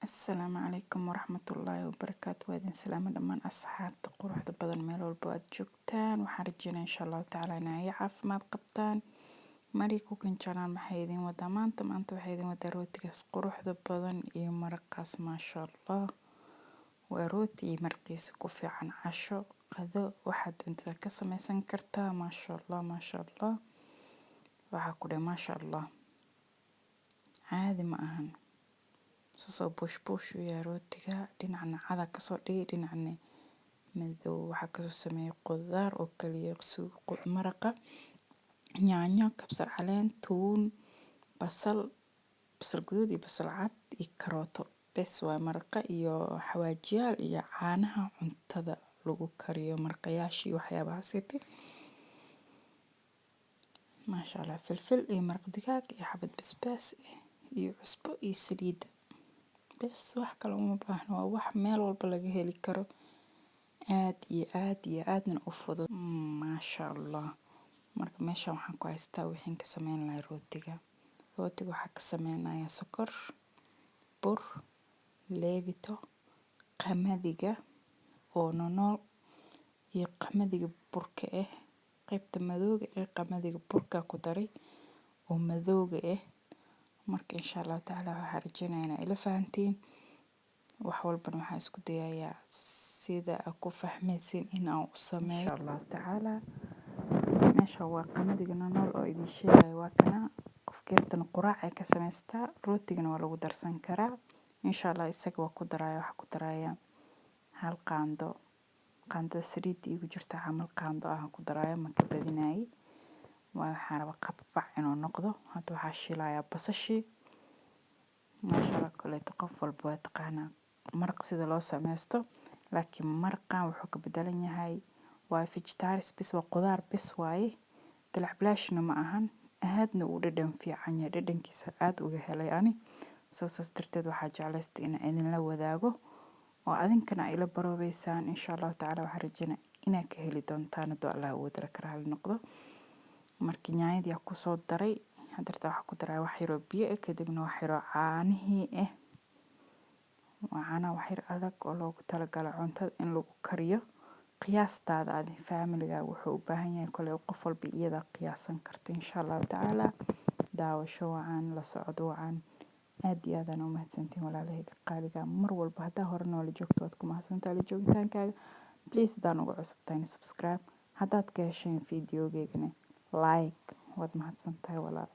Asalaamu calaykum waraxmatullaahi wabarakaatu. Waa idin salaamo dhammaan asxaabta quruxda badan meel walba aad joogtaan. Waxaan rajeynaa insha allahu tacaala inay caafimaad qabtaan. Mari cooking channel maxay idin wadaa maanta waxay idin wadaa rootigaas quruxda badan iyo maraqaas maasha allah. Waa rooti iyo maraqiisa ku fiican casho qado waxaad inta ka samaysan kartaa maasha allah maasha allah. Waxaa ku dhahay maasha allah caadi ma ahan. soo bush u yahay rootiga dhinacna cada kasoo dhigi dhinacna madow. Waxaa kasoo sameeyay qudaar oo kaliya suuq maraqa yaanyo kabsar caleen tuun basal guduud iyo basal cad iyo karooto bes waa maraqa iyo xawaajiyaal iyo caanaha cuntada lagu kariyo maraqayaashii waxyaabaha sitay maasha allah. Filfil iyo maraq digaag iyo xabad basbaas iyo cusbo iyo saliid bes wax kale uma baahna. waa wax meel walba laga heli karo aad iyo aadna u fudud maasha allah. marka meeshaan waxaan ku haystaa wixii ka sameyn lahaa rootiga waxaa ka sameynaya sokor bur leebito qamadiga oo nool iyo qamadiga burka qaybta madowga qamadiga burka ku daray oo madowga marka insha Allah taala waxaan rajeynayaa ila fahantiin wax walbana waxaan isku dayayaa sida ku fahmaysin in aan u sameeyo insha Allah taala. meesha waa qamadiga nool oo idin sheegay waa kana qofkeertan quraac ay ka samaystaa rootigana waa lagu darsan karaa insha Allah. isaga waa ku daraya waxa ku daraya hal qaando saliid igu jirta camal qaando ah ku daraya ma ka badinay waxaan rabaa qabac inuu noqdo. hadda waxaa shiilaya basashi maasha Allah. kale qof walba waa taqaana maraq sida loo sameesto laakiin maraqan wuxuu ka bedelan yahay waa vegetarian bis waa qudaar bis waaye dalac blaashna ma ahan aadna uu dhadhan fiican yahay dhadhankiisa aad uga helay ani soo darteed waxaa jeclaystay in idin la wadaago oo adinkana ila baroobeysaan insha Allah taala. waxaan rajeynaa inaad ka heli doontaan haddii Allah uu wada karaal noqdo. markii yaanyada ku soo daray hadarta waxa ku daray wax yar oo biyo kadibna wax yar oo caanihii waxaana wax yar adag oo loogu talagalay cuntada in lagu kariyo qiyaastaada aad family-ga wuxuu u baahan yahay kale qof walba iyada qiyaasan karto insha Allah taala. daawasho wacan la socod wacan aad iyo aad u mahadsantiin walaalahayga qaaliga mar walba hadaa hore noola joogto waad ku mahadsantahay la joogitaankaaga. please hadaan ugu cusubtahay subscribe haddaad ka hesheen videogeygana like waad mahadsantahay walaal.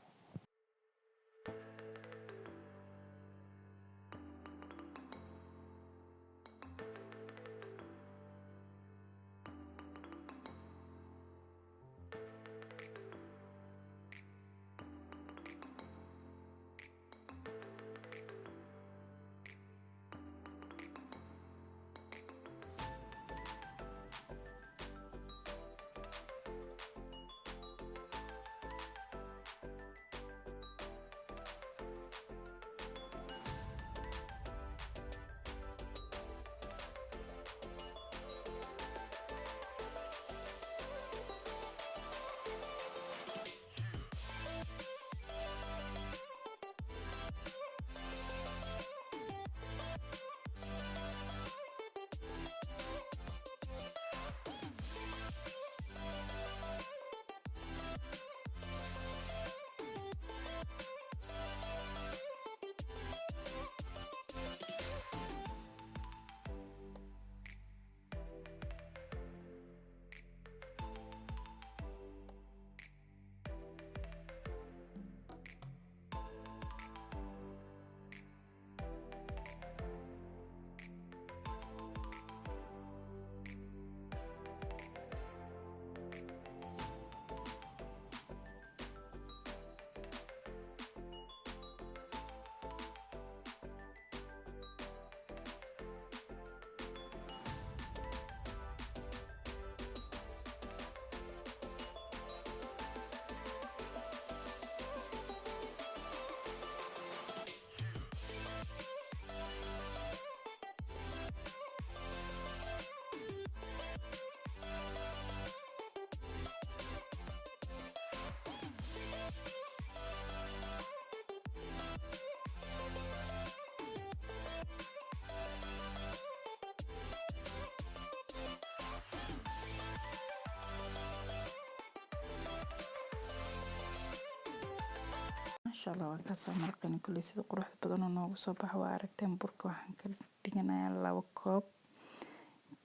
maasha allah waa kaasaa maraqayna kolley sida quruxda badan oo noogu soo baxo waa aragteen. Burka waxaan ka dhiganayaa 2 koob.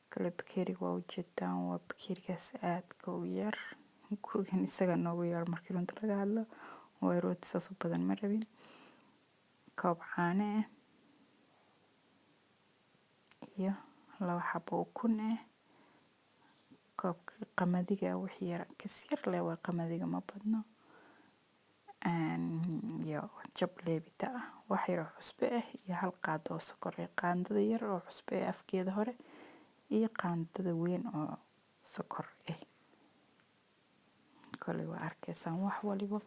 Kale bakeeriga waa ujeedaan, waa bakeerigaas aadka u yar. Gurigan isaga noogu yar markii runta laga hadlo, waa rooti saas u badan ma rabin. Koob caano ah iyo 2 xabo ukun ah. Koobka qamadiga wixii yar kas yar leh waa qamadiga ma badno. Iyo jab leebita ah, wax yar oo cusbo ah iyo 1 qaado oo sokor ah. Qaandada yar oo cusbo ah afkeeda hore iyo qaandada weyn oo sokor ah. Kolley waa arkaysaan wax waliba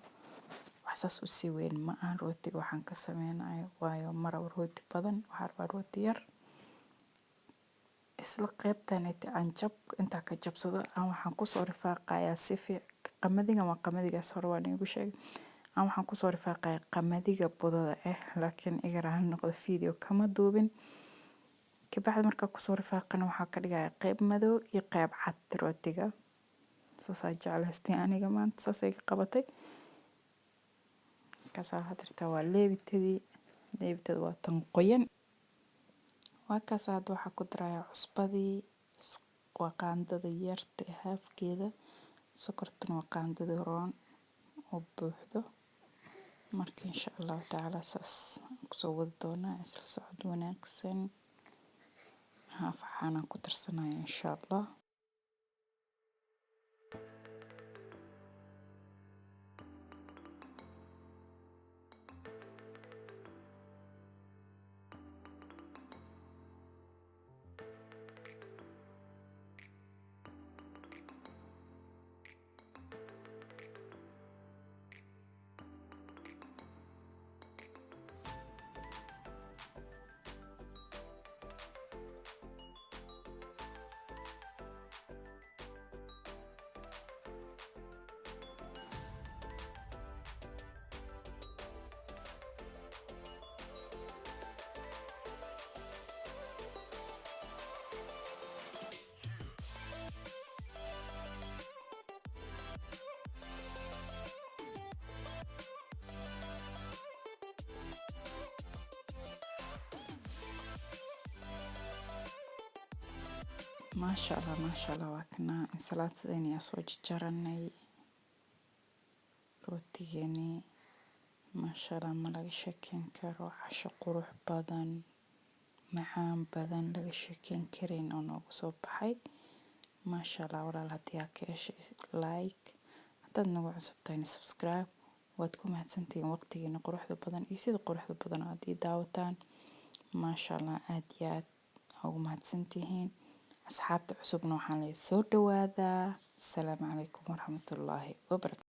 wax saas u sii weyn ma aan rootiga waxaan ka sameynayo waayo ma rabo rooti badan, waxaan rabaa rooti yar. Isla qaybtan aan jab intaa ka jabsado aan waxaan kusoo rifaaqayaa si qamadiga waa qamadigaas hore waan iigu sheegay. Aan waxaan kusoo rifaaqayaa qamadiga budada ah, laakiin iga raali noqdo video kama duubin. Kabacdi markaa kusoo rifaaqana waxaa ka dhigayaa qayb madow iyo qayb cad rootiga. Saasaa jeclaystay aniga maanta saasay ka qabatay. Kaasaa hadirta waa leebitadii. Leebitada waa tan qoyan. Waa kaas hadda waxaa ku darayaa cusbadii. Waa qaandada yarta haafkeeda. Sokortuna waa qaandada roon oo buuxdo. Marka insha Allah taala saas kusoo wada doonaa isla socod wanaagsan. Haaf waxaan ku darsanayaa insha Allah. ما شاء الله ما شاء الله وكنا انسلاتدين يا soo jarjaranay rootigeeni ما شاء الله ma laga sheekeyn karo casho qurux badan macaan badan laga sheekeyn karin oo noogu soo baxay ما شاء الله walaal hadii aad ka heshay like hadaad nagu cusub tahay subscribe waad ku mahadsantihiin waqtigiina quruxda badan iyo sida quruxda badan aad ii daawataan ما شاء الله aad iyo aad ugu mahadsantihiin asxaabta cusubna waxaan leeyahay soo dhawaada. Assalaamu calaykum waraxmatullaahi wabarakaatuh.